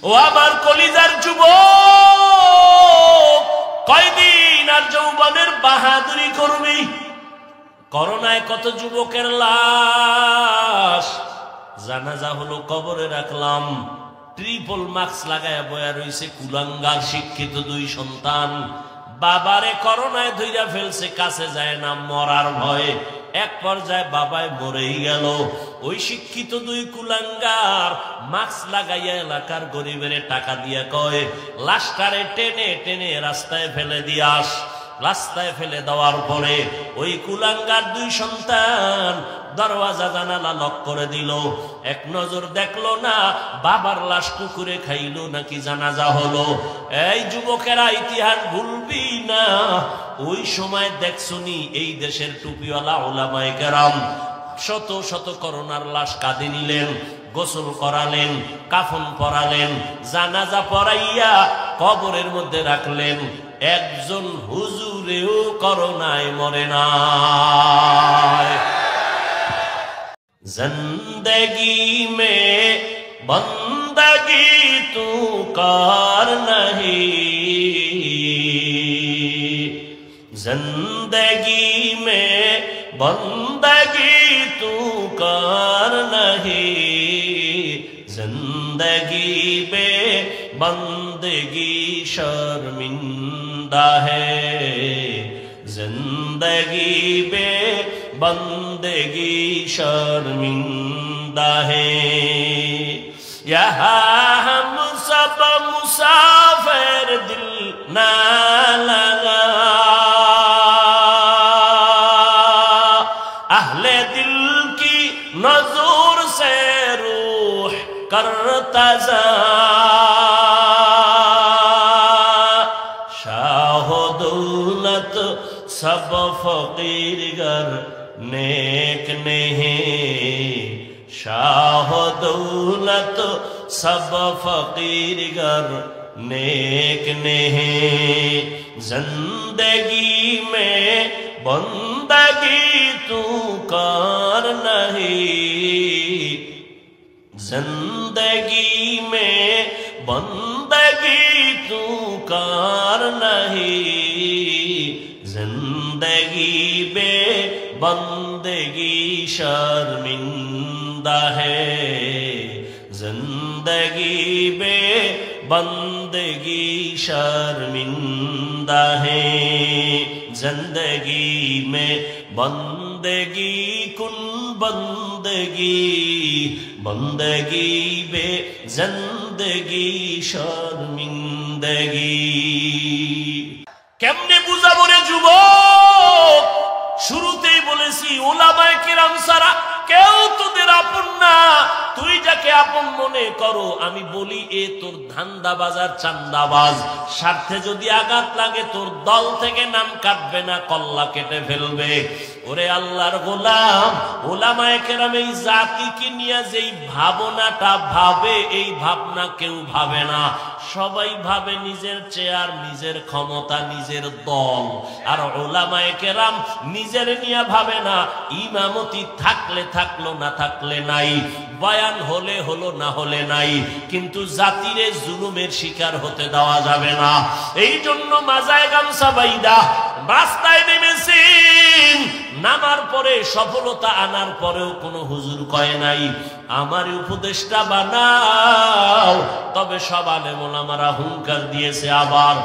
ও আমার কলিজার যুবক, কয়দিন আর যৌবনের বাহাদুরি করবি? করোনায় কত যুবকের লাশ জানাজা হলো, কবরে রাখলাম, ট্রিপল মাস্ক লাগায় বয়া রইছে কুলাঙ্গার শিক্ষিত দুই সন্তান। বাবারে করোনায় ধইরা ফেলছে, কাছে যায় না মরার ভয়ে। এক পর্যায়ে বাবায় মরেই গেল। ওই শিক্ষিত দুই কুলাঙ্গার মাস্ক লাগাইয়া এলাকার গরিবের টাকা দিয়া কয়, লাশটারে টেনে টেনে রাস্তায় ফেলে দিয়াস। রাস্তায় ফেলে দেওয়ার পরে ওই কুলাঙ্গার দুই সন্তান দরওয়াজা জানালা লক করে দিল। এক নজর দেখলো না বাবার লাশ কুকুরে খাইলো নাকি জানাজা হলো। এই যুবকেরা, ইতিহাস ভুলবি না। ওই সময় দেখছনি এই দেশের টুপিওয়ালা উলামায়ে কেরাম শত শত করোনার লাশ কাঁধে নিলেন, গোসল করালেন, কাফন পরালেন, জানাজা পড়াইয়া কবরের মধ্যে রাখলেন। একজন হুজুরেও করোনায় মরে না। जिंदगी में बंदगी तू कर नहीं, जिंदगी में बंदगी तू कर नहीं, जिंदगी बे बंदगी शर्मिंदा है, जिंदगी बे बंदगी शर्मिंदा है। यहाँ हम सब मुसाफिर दिल ना लगा, अहले दिल की नजर से रूह करता जा, शाह दौलत सब फकीर गर नेक नहीं, शाह दौलत सब फकीर गर नेक नहीं, जिंदगी में बंदगी तू कर नहीं, जिंदगी में बंदगी तू कर नहीं, जिंदगी बे बंदगी शर्मिंदा है, जिंदगी बे बंदगी शर्मिंदा है, जिंदगी में बंदगी कुन बंदगी, बंदगी बे जिंदगी शर्मिंदगी। কেমনে বুঝাবো রে যুবক? শুরুতেই বলেছি উলামায়ে কেরাম ছাড়া কেউ তোদের আপন না। তুই যাকে আপন মনে করো, আমি বলি এ তোর ধান্দাবাজ আর চান্দাবাজ। স্বার্থে যদি আঘাত লাগে তোর দল থেকে নাম কাটবে না, কল্লা কেটে ফেলবে। ওরে আল্লাহর গোলাম, উলামায়ে কেরাম এই জাতিকে নিয়ে যেই ভাবনাটা ভাবে, এই ভাবনা কেউ ভাবে না। সবাই ভাবে নিজের চেয়ার, নিজের ক্ষমতা, নিজের দল। আর উলামায়ে কেরাম নিজের নিয়ে ভাবে না। ইমামতি থাকলে থাকলো, না থাকলে নাই, বয়ান হলে হলো, না হলে নাই। কিন্তু জাতিরে জুলুমের শিকার হতে দেওয়া যাবে না। এই জন্য মাজায় গামছা বাইদা রাস্তায় নেমেছেন। নামার পরে সফলতা আনার পরেও কোনো হুজুর কয় নাই আমার উপদেশটা বানাও। তবে সব আলেম ওলামারা হুঙ্কার দিয়েছে, আবার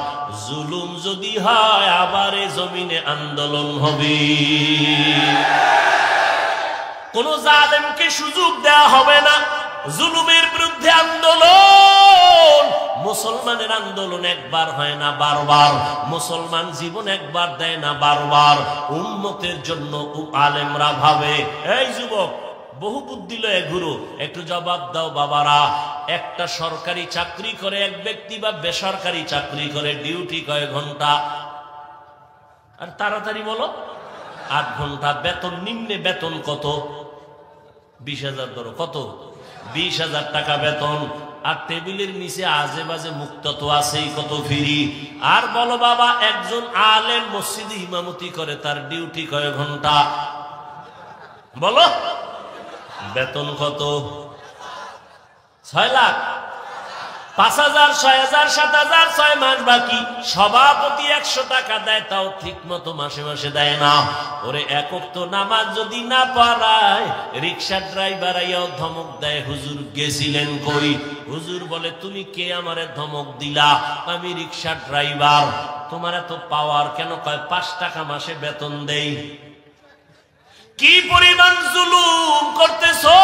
জুলুম যদি হয় আবার এই জমিনে আন্দোলন হবে। কোন জালেমকে সুযোগ দেওয়া হবে না। জুলুমের বিরুদ্ধে আন্দোলন। মুসলমানের আন্দোলন একবার হয় না, বারবার। মুসলমান জীবন একবার দেয় না, বারবার। উম্মতের জন্য আলেমরা ভাবে। এই যুবক, বহু বুদ্ধি লয়ে ঘুরো, একটু জবাব দাও বাবারা। একটা সরকারি চাকরি করে এক ব্যক্তি বা বেসরকারি চাকরি করে, ডিউটি কয় ঘন্টা? আর তাড়াতাড়ি বলো, 8 ঘন্টা। বেতন নিম্নে বেতন কত? 20,000 ধরো। কত? 20,000 টাকা বেতন। আর টেবিলের নিচে আজে বাজে মুক্ত তো আছেই, কত ফ্রি। আর বলো বাবা, একজন আলেম মসজিদে ইমামতি করে, তার ডিউটি কয় ঘন্টা? বলো, বেতন কত? 6 লাখ। 5,000, 6,000, 7,000, 6 মাস বাকি, সভাপতি 100 টাকা দেয়, তাও ঠিক মতো মাসে মাসে দেয় না। ওরে একক তো নামাজ যদি না পড়ায়, রিক্সা ড্রাইভার আইয়াও ধমক দেয়, হুজুর গেছিলেন কই? হুজুর বলে, তুমি কে আমারে ধমক দিলা? আমি রিক্সা ড্রাইভার। তোমার এত পাওয়ার কেন? কয় 5 টাকা মাসে বেতন দেই। কি পরিমাণ জুলুম করতেছো!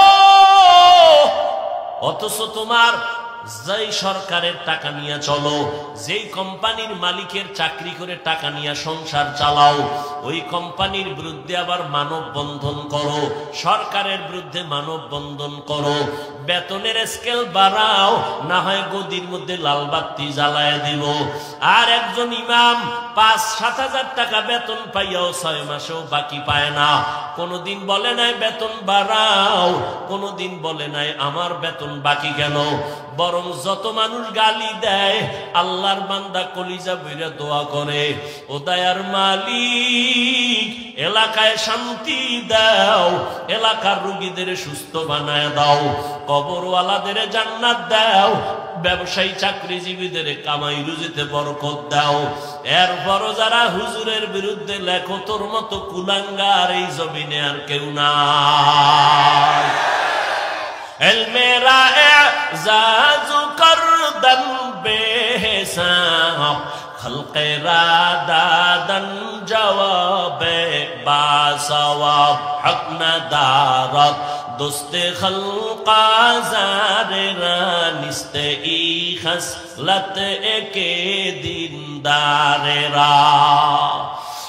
অথচ তোমার যেই সরকারের টাকা নিয়ে চলো, যেই কোম্পানির মালিকের চাকরি করে টাকা নিয়ে সংসার চালাও, ওই কোম্পানির বিরুদ্ধে আবার মানববন্ধন করো, সরকারের বিরুদ্ধে মানববন্ধন করো, বেতনের স্কেল বাড়াও, না হয় গদির মধ্যে লাল বাতি জ্বালায় দিব। আর একজন ইমাম 5-7 হাজার টাকা বেতন পাইয়াও 6 মাসেও বাকি পায় না। কোনদিন বলে নাই বেতন বাড়াও, কোনদিন বলে নাই আমার বেতন বাকি কেন। বরং যত মানুষ গালি দেয়, আল্লাহর বান্দা কলিজা বইরা দোয়া করে, ও দয়ার মালিক, এলাকায় শান্তি দাও, এলাকার রোগীদের সুস্থ বানায় দাও, কবরওয়ালাদের জান্নাত দাও, ব্যবসায়ী চাকরিজীবীদের কামাই রুজিতে বরকত দাও। এরপরও যারা হুজুরের বিরুদ্ধে লেখো, তোর মতো কুলাঙ্গার এই জমিনে আর কেউ নাই। মেরা এজাজু করদন বেহিসাব, খলকে রাদাদন জওয়াবে বাসওয়াব, হক নদারত দোস্তে খলকা জারেরা, নিস্তে ই খসলত একে দিনদারেরা।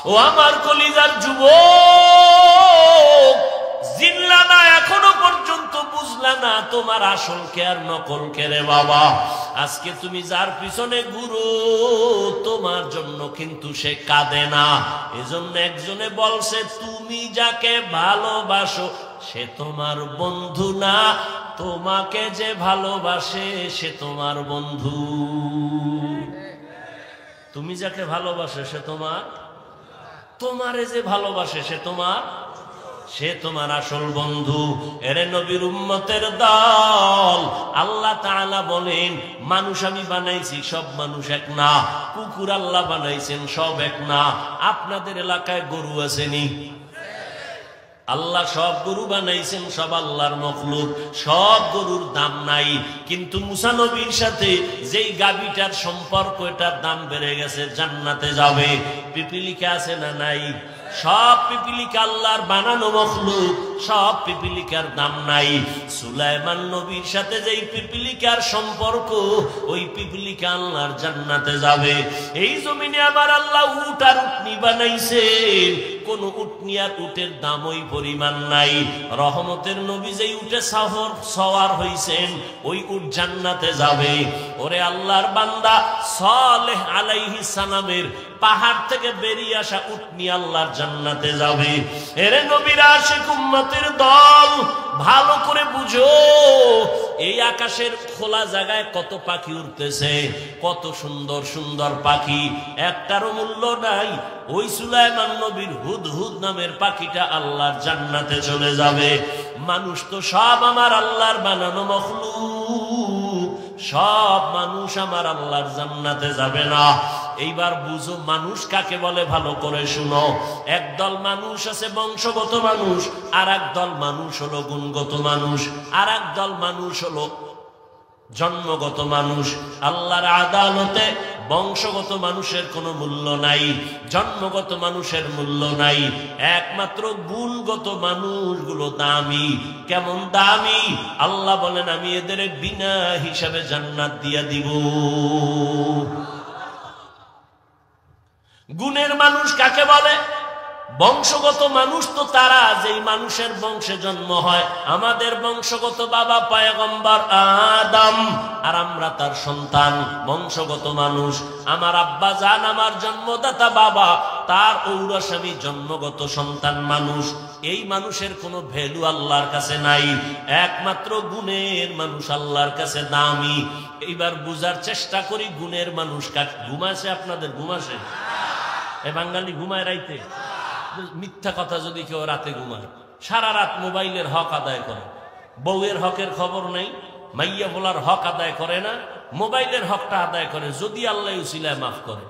ও আমার কলিজার যুবক, জিনলা না, এখনো পর্যন্ত বুঝলা না তোমার আসল কে আর নকল কে রে বাবা। আজকে তুমি যার পিছনে ঘুরো, তোমার জন্য কিন্তু সে কাঁদে না। এজন্য একজনে বলছে, তুমি যাকে ভালোবাসো সে তোমার বন্ধু না, তোমাকে যে ভালোবাসে সে তোমার বন্ধু। তুমি যাকে ভালোবাসে সে তোমার, তোমারে যে ভালোবাসে সে তোমার আসল বন্ধু। এরে নবীর উম্মতের দল, আল্লাহ তাআলা বলেন, মানুষ আমি বানাইছি, সব মানুষ এক না। কুকুর আল্লাহ বানাইছেন, সব এক না। আপনাদের এলাকায় গরু আসেনি? আল্লাহ সব গরু বানাইছেন, সব আল্লাহর মখলুক, সব গরুর দাম নাই। কিন্তু মুসা নবীর সাথে যেই গাভীটার সম্পর্ক, এটার দাম বেড়ে গেছে, জান্নাতে যাবে। পিপিলিকা আছে না নাই? সব পিপিলিকা আল্লাহর বানানো মখলুক, সব পিপিলিকার দাম নাই। সুলাইমান নবীর সাথে যেই পিপিলিকার সম্পর্ক, ওই পিপিলিকা আল্লাহর জান্নাতে যাবে। এই জমিনে আবার আল্লাহ উট আর উটনি বানাইছেন, কোন উটনি আর উটের দাম ওই পরিমাণ নাই। রহমতের নবী যেই উটে সওয়ার হইছেন, ওই উট জান্নাতে যাবে। ওরে আল্লাহর বান্দা, সালেহ আলাইহিস সালামের পাহাড় থেকে বেরিয়ে আসা উটনি আল্লাহর জান্নাতে যাবে। এরে নবীর আশিক উম্মতের দল, ভালো করে বুঝো, এই আকাশের খোলা জায়গায় কত পাখি উড়তেছে, কত সুন্দর সুন্দর পাখি, একটারও মূল্য নাই। ওই সুলাইমান নবীর হুদহুদ নামের পাখিটা আল্লাহর জান্নাতে চলে যাবে। মানুষ তো সব আমার আল্লাহর বানানো মখলুক, সব মানুষ আমার আল্লাহর জান্নাতে যাবে না। এইবার বুঝো মানুষ কাকে বলে, ভালো করে শুনো। একদল মানুষ আছে বংশগত মানুষ, আর একদল মানুষ হলো গুণগত মানুষ, আর একদল মানুষ হলো জন্মগত মানুষ। আল্লাহর আদালতে বংশগত মানুষের কোনো মূল্য নাই, জন্মগত মানুষের মূল্য নাই, একমাত্র গুণগত মানুষগুলো দামি। কেমন দামি? আল্লাহ বলেন, আমি এদের বিনা হিসাবে জান্নাত দিয়া দিব। গুণের মানুষ কাকে বলে? বংশগত মানুষ তো তারা যেই মানুষের বংশে জন্ম হয়। আমাদের বংশগত বাবা পয়গম্বর আদম, আর আমরা তার সন্তান, বংশগত মানুষ। আমার আব্বা জান, আমার জন্মদাতা বাবা, তার ঔরস আমি জন্মগত সন্তান মানুষ। এই মানুষের কোনো ভ্যালু আল্লাহর কাছে নাই, একমাত্র গুণের মানুষ আল্লাহর কাছে দামি। এইবার বুঝার চেষ্টা করি, গুণের মানুষ কাকে? ঘুমাসে? আপনাদের ঘুমাসে? এ বাঙালি ঘুমায় রাইতে? মিথ্যা কথা যদি কেউ রাতে ঘুমায়, সারা রাত মোবাইলের হক আদায় করে, বউয়ের হকের খবর নেই, মাইয়া বলার হক আদায় করে না, মোবাইলের হকটা আদায় করে, যদি আল্লাহ উসিলায় মাফ করে।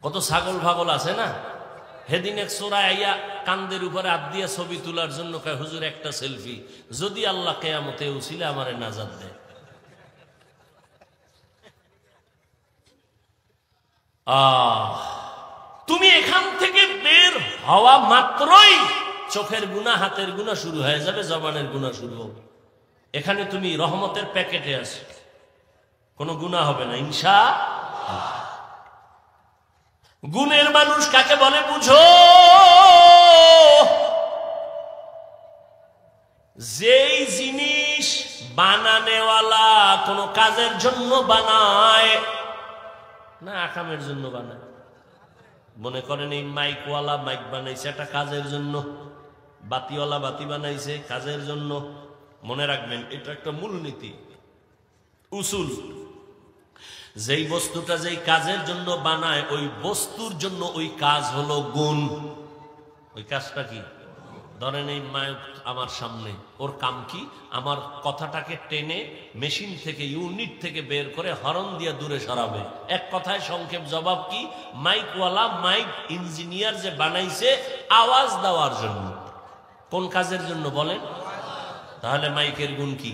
কত ছাগল ভাগল আছে না, হেদিন এক চোরায় আইয়া কান্দের উপরে হাত দিয়া ছবি তোলার জন্য কয় হুজুর একটা সেলফি, যদি আল্লাহ কিয়ামতে উসিলা আমারে নাজাত দেয়। তুমি এখান থেকে বের হওয়া মাত্রই চোখের গুনাহ, হাতের গুনাহ শুরু হয়ে যাবে, জবানের গুনাহ শুরু হবে। এখানে তুমি রহমতের প্যাকেটে আছো, কোনো গুনাহ হবে না ইনশাআল্লাহ। গুণের মানুষ কাকে বলে বুঝো? যেই জিনিস বানানেওয়ালা কোন কাজের জন্য বানায় না, আকামের জন্য বানায়। মনে করেন এই মাইকওয়ালা মাইক বানাইছে একটা কাজের জন্য, বাতিওয়ালা বাতি বানাইছে কাজের জন্য। মনে রাখবেন এটা একটা মূলনীতি, উসুল। যেই বস্তুটা যেই কাজের জন্য বানায়, ওই বস্তুর জন্য ওই কাজ হলো গুণ। ওই কাজটা কি? ধরেন এই মাইক আমার সামনে, ওর কাম কি? আমার কথাটাকে টেনে মেশিন থেকে, ইউনিট থেকে বের করে হরন দিয়ে দূরে সরাবে। এক কথায় সংক্ষেপ জবাব কি? মাইকওয়ালা মাইক ইঞ্জিনিয়ার যে বানাইছে আওয়াজ দেওয়ার জন্য। কোন কাজের জন্য বলেন? তাহলে মাইকের গুণ কি?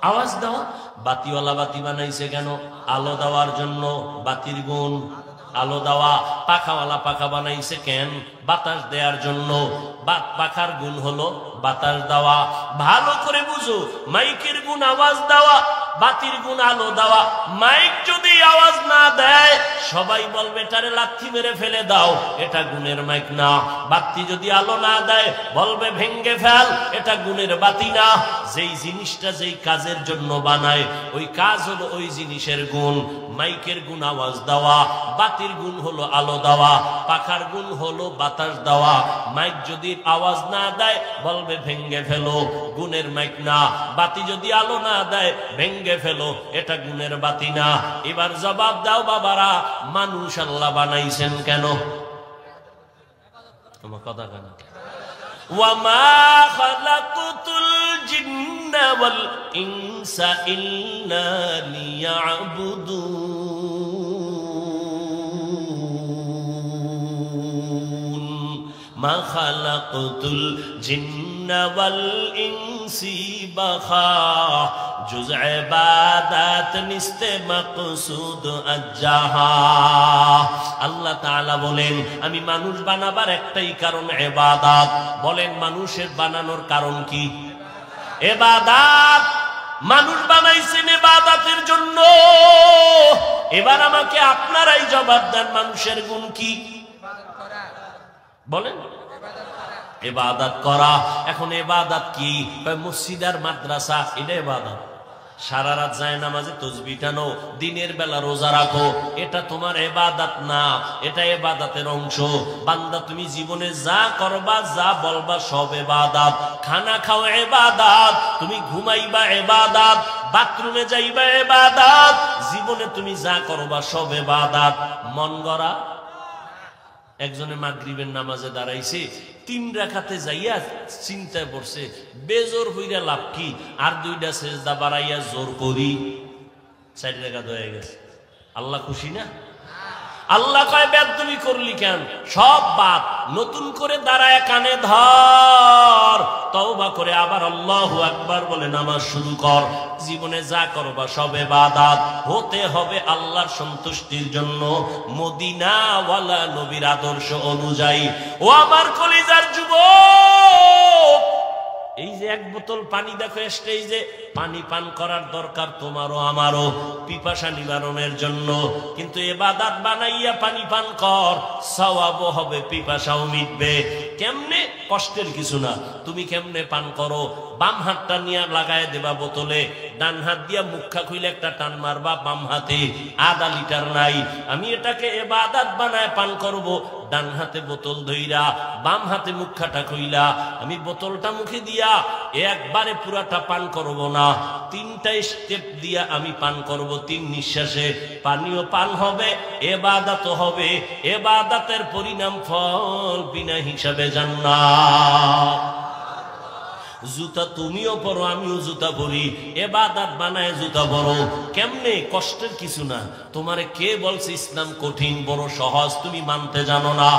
আওয়াজ দেওয়া। বাতিওয়ালা বাতি বানাইছে কেন? আলো দেওয়ার জন্য। বাতির গুণ আলো দেওয়া। পাখাওয়ালা পাখা বানাইছে কেন? বাতাস দেওয়ার জন্য। পাখার গুণ হলো বাতাস দেওয়া। ভালো করে বুঝো, মাইকের গুণ আওয়াজ দেওয়া, বাতির গুণ আলো দেওয়া। মাইক যদি আওয়াজ না দেয় সবাই বলবে এটারে লাথি মেরে ফেলে দাও, এটা গুণের মাইক না। বাতি যদি আলো না দেয় বলবে ভেঙ্গে ফেল, এটা গুণের বাতি না। যেই জিনিসটা যেই কাজের জন্য বানায় ওই কাজ হলো ওই জিনিসের গুণ। মাইকের গুণ আওয়াজ দেওয়া, বাতির গুণ হলো আলো দেওয়া, পাখার গুণ হলো বাতাস দেওয়া। মাইক যদি আওয়াজ না দেয় বলবে ভেঙ্গে ফেলো, গুণের মাইক না। বাতি যদি আলো না দেয় ভেঙ্গে ফেলো, এটা গুণের বাতি না। এবার জবাব দাও বাবারা, মানুষ আল্লাহ বানাইছেন কেন? তোমার কথা কেন? ওয়ামা খালাকুতুল জিন্না ওয়াল ইনসা ইল্লা লিয়াবুদুন। মা খালাকুতুল জিন্না ওয়াল ইনসি বাখা জুজ ইবাদাত নিস্তে মাকসুদ আজ্জাহা। আল্লাহ তাআলা বলেন আমি মানুষ বানাবার একটাই কারণ ইবাদত। বলেন মানুষের বানানোর কারণ কি? ইবাদত। মানুষ বানাইছেন ইবাদতের জন্য। এবার আমাকে আপনারাই জবাব দেন, মানুষের গুণ কি? বলেন ইবাদত করা। এখন ইবাদত কি? মসজিদ আর মাদ্রাসা এটা ইবাদত। সারা রাত যায় নামাজে তাসবিহ টানো, দিনের বেলা রোজা রাখো, এটা তোমার ইবাদত না, এটা ইবাদতের অংশ। বান্দা তুমি জীবনে যা করবা যা বলবা সব ইবাদত। খানা খাও ইবাদত, তুমি ঘুমাইবা ইবাদত, বাথরুমে যাইবা ইবাদত, জীবনে তুমি যা করবা সব ইবাদত। মন গড়া একজনে মাগরিবের নামাজে দাঁড়াইছে, 3 রাকাতে যাইয়া চিন্তায় পড়ছে বেজোর হইরা লাভ কি, আর 2টা সেজদা বাড়াইয়া জোর করি 4 রাকাত হয়ে গেছে। আল্লাহ খুশি না? আল্লাহ কয় বেদবি করলি কেন? সব বাদ, নতুন করে দাঁড়ায় কানে ধর, তওবা করে আবার আল্লাহু আকবার বলে নামাজ শুরু কর। জীবনে যা করবা সব ইবাদত হতে হবে আল্লাহর সন্তুষ্টির জন্য, মদিনা ওয়ালা নবীর আদর্শ অনুযায়ী। ও আমার কলিজার যুবক, এই যে 1 বোতল পানি দেখো স্টেজে, পানি পান করার দরকার তোমারও আমারও পিপাসা নিবারণের জন্য, কিন্তু ইবাদত বানাইয়া পানি পান কর, সওয়াবও হবে, পিপাসাও মিটবে। কেমনে? কষ্টের কিছু না। তুমি কেমনে পান করো? বাম হাতটা নিয়ে লাগায় দেবা বোতলে, ডান হাত দিয়া মুখা খুইলে একটা টান মারবা বাম হাতে, আধা লিটার নাই। আমি এটাকে ইবাদত বানায় পান করব, ডান হাতে বোতল ধইরা বাম হাতে মুখাটা খুইলা আমি বোতলটা মুখে দিয়া একবারে পুরাটা পান করব না, 3টা স্টেপ দিয়া আমি পান করব। 3 নিঃশ্বাসে পানিও পান হবে, ইবাদত হবে। ইবাদতের পরিণাম ফল বিনা হিসাবে জান্নাত। জুতা তুমিও পরো, আমিও জুতা পরি, ইবাদত বানায় জুতা পরো। কেমনে? কষ্টের কিছু না। তোমারে কে বলছে ইসলাম কঠিন? বড় সহজ, তুমি মানতে জানো না।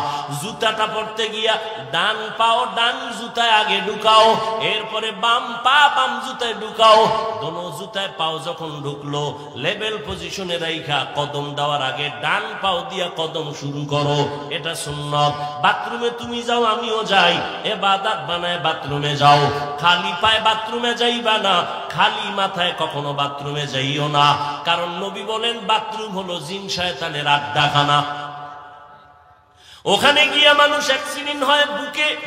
জুতাটা পরতে গিয়া ডান পাও ডান জুতায় আগে ঢুকাও, এরপরে বাম পা বাম জুতায় ঢুকাও। দোনো জুতায় পাও যখন ঢুকলো, লেভেল পজিশনে রাইখা কদম দেওয়ার আগে ডান পাও দিয়া কদম শুরু করো। এটা সুন্নাত। বাথরুমে তুমি যাও, আমিও যাই, ইবাদত বানায় বাথরুমে যাও। খালি পায়ে বাথরুমে যাইবা না, খালি মাথায় কখনো বাথরুমে যাইও না। কারণ নবী বলেন বাথরুম হলো জিন শয়তানের আড্ডাখানা। ওখানে গিয়া মানুষ অ্যাক্সিডেন্ট হয়,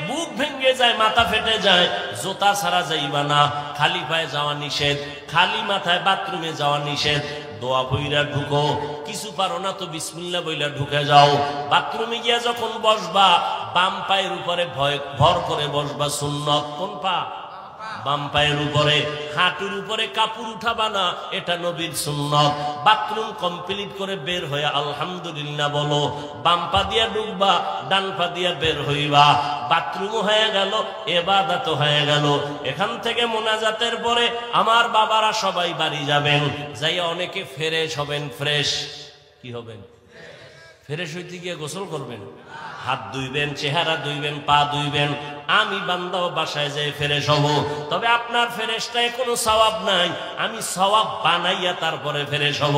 বুক ভেঙে যায়, মাথা ফেটে যায়। জুতা ছাড়া যাইবা না, খালি পায়ে যাওয়া নিষেধ, খালি মাথায় বাথরুমে যাওয়া নিষেধ। দোয়া বইরা ঢুকো, কিছু পারো না তো বিসমিল্লাহ বইলা ঢুকে যাও। বাথরুমে গিয়া যখন বসবা, বাম পায়ের উপরে ভর করে বসবা, সুন্নত। কোন পা? বাম পায়ের উপরে। হাঁটুর উপরে কাপড় উঠাবা না, এটা নবীর সুন্নত। বাথরুম কমপ্লিট করে বের হয়ে আলহামদুলিল্লাহ বলো। বাম পা দিয়া ঢুকবা, ডান পা দিয়া বের হইবা। বাথরুমও হয়ে গেল, ইবাদতও হয়ে গেল। এখান থেকে মোনাজাতের পরে আমার বাবারা সবাই বাড়ি যাবেন, যাইয়া অনেকে ফ্রেশ হবেন। ফ্রেশ কি হবেন? ফ্রেশ হইতে গিয়ে গোসল করবেন, হাত ধুইবেন, চেহারা ধুইবেন, পা ধুইবেন। আমি বান্দাও বাসায় যাই ফ্রেশ হব। তবে আপনার ফ্রেশটায় কোনো সওয়াব নাই, আমি সওয়াব বানাইয়া তারপরে ফ্রেশ হব।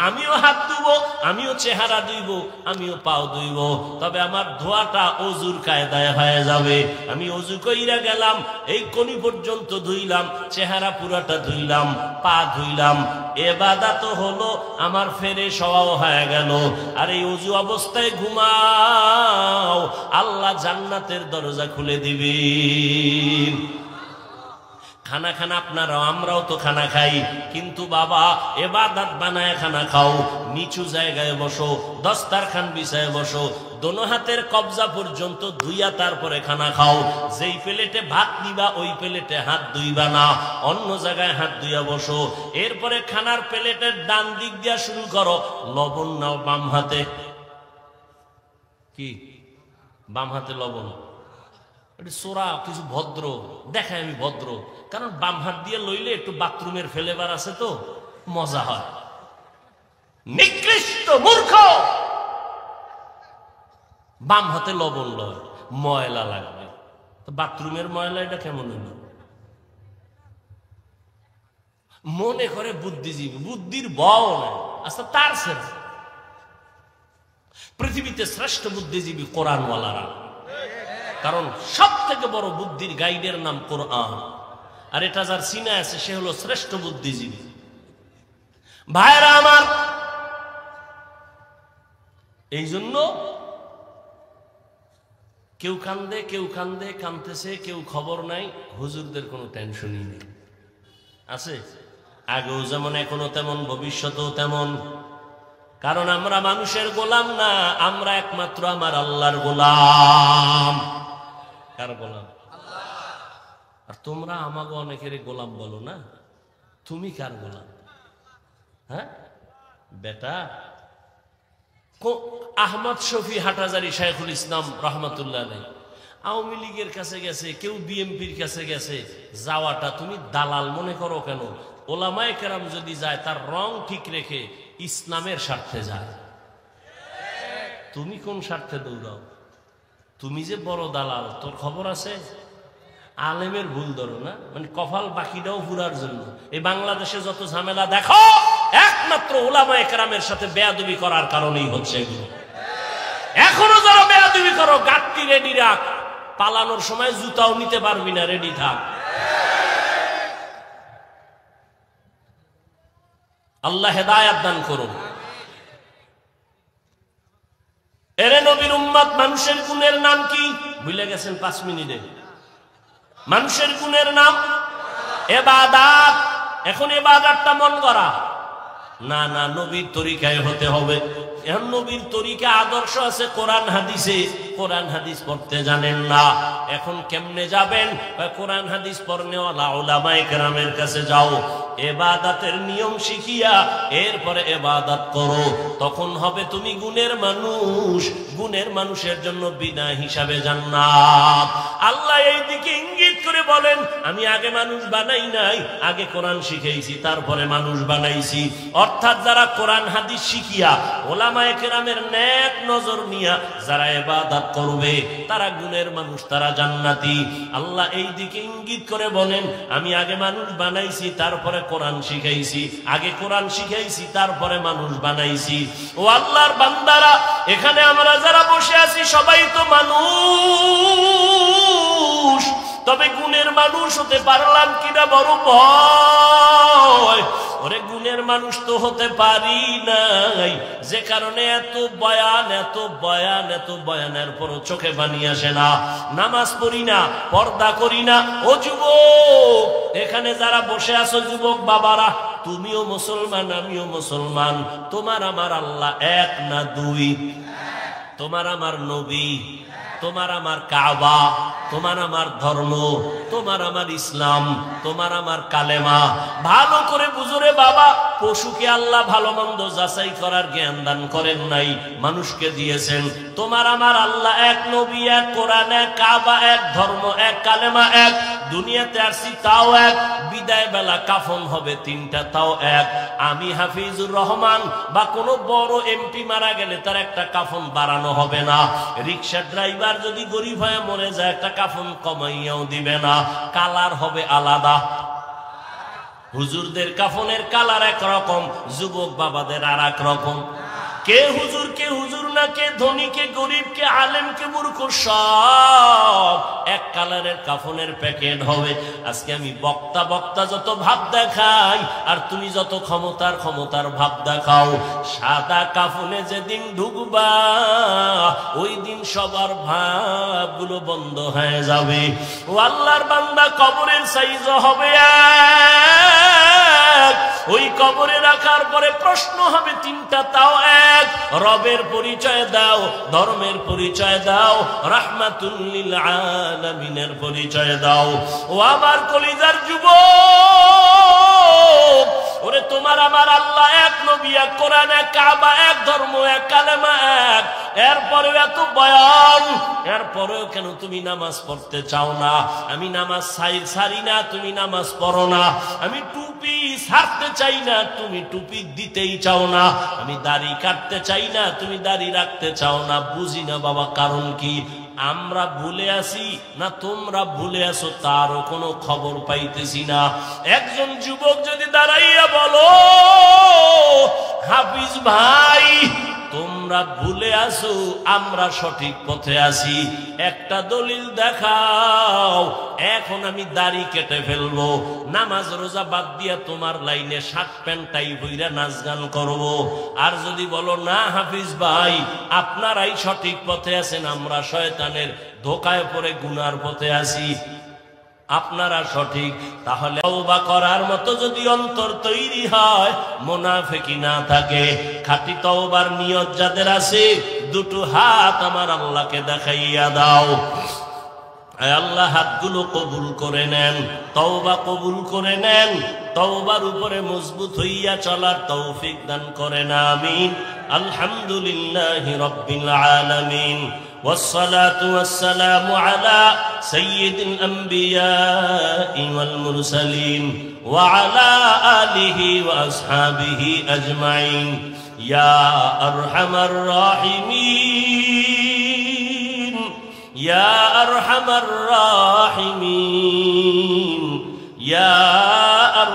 আমিও হাত ধুব, আমিও চেহারা ধুইব, আমিও পাও ধুইব। তবে আমার ধোয়াটা অজুর কায়দায় হয়ে যাবে। আমি অজু কইরা গেলাম, এই কোনি পর্যন্ত ধুইলাম, চেহারা পুরাটা ধুইলাম, পা ধুইলাম। ইবাদত হলো আমার ফ্রেশ হওয়াও হয়ে গেল। আর এই অজু অবস্থায় ঘুমাও, আল্লাহ জান্নাতের দরজা খুলে দিবেন। খানা খানা আপনারাও, আমরাও তো খানা খাই, কিন্তু বাবা ইবাদত বানায় খানা খাও। নিচু জায়গায় বসো, দস্তারখান বিছায় বসো, দোনো হাতের কবজা পর্যন্ত ধুইয়া তারপরে খানা খাও। যেই প্লেটে ভাত নিবা ওই প্লেটে হাত ধুইবা না, অন্য জায়গায় হাত ধুইয়া বসো। এরপরে খানার প্লেটের ডান দিক দিয়া শুরু করো। লবণ নাও বাম হাতে। কি? বাম হাতে লবণ। সোরা কিছু ভদ্র দেখায়, আমি ভদ্র, কারণ বাম হাত দিয়ে লইলে একটু বাথরুমের ফ্লেভার আছে তো মজা হয়। নিকৃষ্ট মূর্খ, বাম হাতে লবণ লয়, ময়লা লাগবে। তো বাথরুমের ময়লা এটা কেমন হইল? মনে করে বুদ্ধিজীবী, বুদ্ধির বও নাই। আচ্ছা, তার সেরা পৃথিবীতে শ্রেষ্ঠ বুদ্ধিজীবী কোরআনওয়ালারা। কারণ সব থেকে বড় বুদ্ধির গাইডের নাম কোরআন। আর এটা যার সিনা আছে সে হলো শ্রেষ্ঠ বুদ্ধিজীবী। ভাইরা আমার, এই জন্য কেউ কান্দে, কেউ কান্দে, কান্দতেছে, কেউ খবর নাই। হুজুরদের কোনো টেনশনই নেই। আছে আগেও যেমন, এখনো তেমন, ভবিষ্যতেও তেমন। কারণ আমরা মানুষের গোলাম না, আমরা একমাত্র আমার আল্লাহর গোলাম। কার গোলাম? আর তোমরা আমাকে অনেকের গোলাম বলো না। তুমি কার গোলাম? হ্যাঁ বেটা, আহমদ শফি হাটাজারি শাইখুল ইসলাম রহমতুল্লাহ আলাইহি আওয়ামী লীগের কাছে গেছে, কেউ বিএনপির কাছে গেছে। যাওয়াটা তুমি দালাল মনে করো কেন? ওলামায়ে কেরাম যদি যায় তার রং ঠিক রেখে ইসলামের স্বার্থে যায়। তুমি কোন স্বার্থে দৌড়াও? তুমি যে বড় দালাল, তোর খবর আছে? আলেমের ভুল ধরো না, মানে কপাল বাকিটাও পুরার জন্য। এই বাংলাদেশে যত ঝামেলা দেখো, একমাত্র ওলামায়ে কেরামের সাথে বেয়াদবি করার কারণেই হচ্ছে এগুলো। এখনো যারা বেয়াদবি করো, গাঁটটি রেডি রাখ, পালানোর সময় জুতাও নিতে পারবি না, রেডি থাক। আল্লাহ হেদায়াত দান করুন। এরে নবীর উম্মত, মানুষের গুণের নাম কি ভুলে গেছেন? 5 মিনিটে। মানুষের গুণের নাম ইবাদত। এখন ইবাদতটা মন গড়া, না না, নবীর তরিকায় হতে হবে। এখন নবীর তরিকা আদর্শ আছে কোরআন হাদিসে, কোরআন হাদিস পড়তে জানেন না, এখন কেমনে যাবেন? কোরআন হাদিস পড়নেওয়ালা উলামায়ে কেরামের কাছে যাও, ইবাদতের নিয়ম শিখিয়া এরপরে ইবাদত করো, তখন হবে তুমি গুণের মানুষ। গুণের মানুষের জন্য বিনা হিসাবে জান্নাত। আল্লাহ এই দিকে ইঙ্গিত করে বলেন, আমি আগে মানুষ বানাই নাই, আগে কোরআন শিখাইছি, তারপরে মানুষ বানাইছি। অর্থাৎ যারা কোরআন হাদিস শিখিয়া উলামায়ে কেরামের নেক নজর নিয়া যারা ইবাদত করবে তারা গুণের মানুষ, তারা জান্নাতি। আল্লাহ এই দিকে ইঙ্গিত করে বলেন, আমি আগে মানুষ বানাইছি, তারপরে কোরআন শিখাইছি, আগে কোরআন শিখাইছি, তারপরে মানুষ বানাইছি। ও আল্লাহর বান্দারা, এখানে আমরা যারা বসে আছি সবাই তো মানুষ, তবে গুণের মানুষ হতে পারলাম কিনা বড় ভয়। ওরে গুণের মানুষ তো হতে পারি নাই, যে কারণে এত বয়ান, এত বয়ান, এত বয়ানের পরও চোখে পানি আসে না, নামাজ পড়ি না, পর্দা করি না। ও যুবক, এখানে যারা বসে আছো যুবক বাবারা, তুমিও মুসলমান, আমিও মুসলমান। তোমার আমার আল্লাহ এক না দুই? তোমার আমার নবী, তোমার আমার কাবা, তোমার আমার ধর্ম, তোমার আমার ইসলাম, তোমার আমার কালেমা। ভালো করে বুঝরে বাবা, পশুকে আল্লাহ ভালো মন্দ যাচাই করার জ্ঞান দান করেন নাই, মানুষকে দিয়েছেন। তোমার আমার আল্লাহ এক, নবী এক, কোরআন এক, কাবা এক, ধর্ম এক, কালেমা এক। দুনিয়াতে আসছি তাও এক, বিদায় বেলা কাফন হবে তিনটা, তাও এক। আমি হাফিজুর রহমান বা কোনো বড় এমপি মারা গেলে তার একটা কাফন বাড়ানো হবে না। রিক্সা ড্রাইভার যদি গরিব হয়ে মরে যায় একটা কাফন কমাইয়াও দিবে না, কালার হবে আলাদা। হুজুরদের কাফনের কালার একরকম, যুবক বাবাদের আর এক রকম। কে হুজুর, কে হুজুর না, কে ধনী, কে গরিব, কে আলেম, কে মূর্খ, সব এক কালারের কাফনের প্যাকেট হবে। আজকে আমি বক্তা বক্তা যত ভাব দেখাই, আর তুমি যত ক্ষমতার ক্ষমতার ভাব দেখাও, সাদা কাফনে যেদিন ঢুকবা ওই দিন সবার ভাবগুলো বন্ধ হয়ে যাবে। ও আল্লাহর বান্দা, কবরের সাইজ হবে এক, ওই কবরে রাখার পরে প্রশ্ন হবে তিনটা, তাও এক। রবের পরিচয় দাও, ধর্মের পরিচয় দাও, রাহমাতুল লিল আলামিনের পরিচয় দাও। ও আমার কলিজার যুবক, ওরে তোমার আমার আল্লাহ এক, নবী এক, কোরআন এক, কাবা এক, ধর্ম এক, কালেমা এক। এরপরেও এত বয়ান, এরপরেও কেন তুমি নামাজ পড়তে চাও না? আমি নামাজ ছাড়ি না, তুমি নামাজ পড়ো না। আমি টুপি ছাড়তে চাই না, তুমি টুপি দিতেই চাও না। আমি দাড়ি কাটতে চাই না, তুমি দাড়ি রাখতে চাও না। বুঝি না বাবা, কারণ কি? আমরা ভুলে আসি না তোমরা ভুলে আসো, তারও কোনো খবর পাইতেছি না। একজন যুবক যদি দাঁড়াইয়া বলো, হাফিজ ভাই তোমরা ভুলে আসো, আমরা সঠিক পথে আছি, একটা দলিল দেখাও। এখন আমি দাড়ি কেটে ফেলবো, নামাজ রোজা বাদ দিয়া তোমার লাইনে শার্ট প্যান্ট টাই বইরা নাচ গান করবো। আর যদি বলো না হাফিজ ভাই আপনারাই সঠিক পথে আছেন, আমরা শয়তানের ধোকায় পড়ে গুনার পথে আছি, আপনারা সঠিক, তাহলে তওবা করার মতো যদি অন্তর তৈরি হয়, মুনাফিকি না থাকে, খাঁটি তওবার নিয়ত যাদের আছে, দুটো হাত আমার আল্লাহকে দেখাইয়া দাও। আল্লাহ হাতগুলো কবুল করে নেন, তওবা কবুল করে নেন, তওবার উপরে মজবুত হইয়া চলার তৌফিক দান করেন, আমিন। আলহামদুলিল্লাহি রাব্বিল আলামিন। والصلاة والسلام على سيد الأنبياء والمرسلين وعلى آله وأصحابه أجمعين يا أرحم الراحمين يا أرحم الراحمين يا أرحم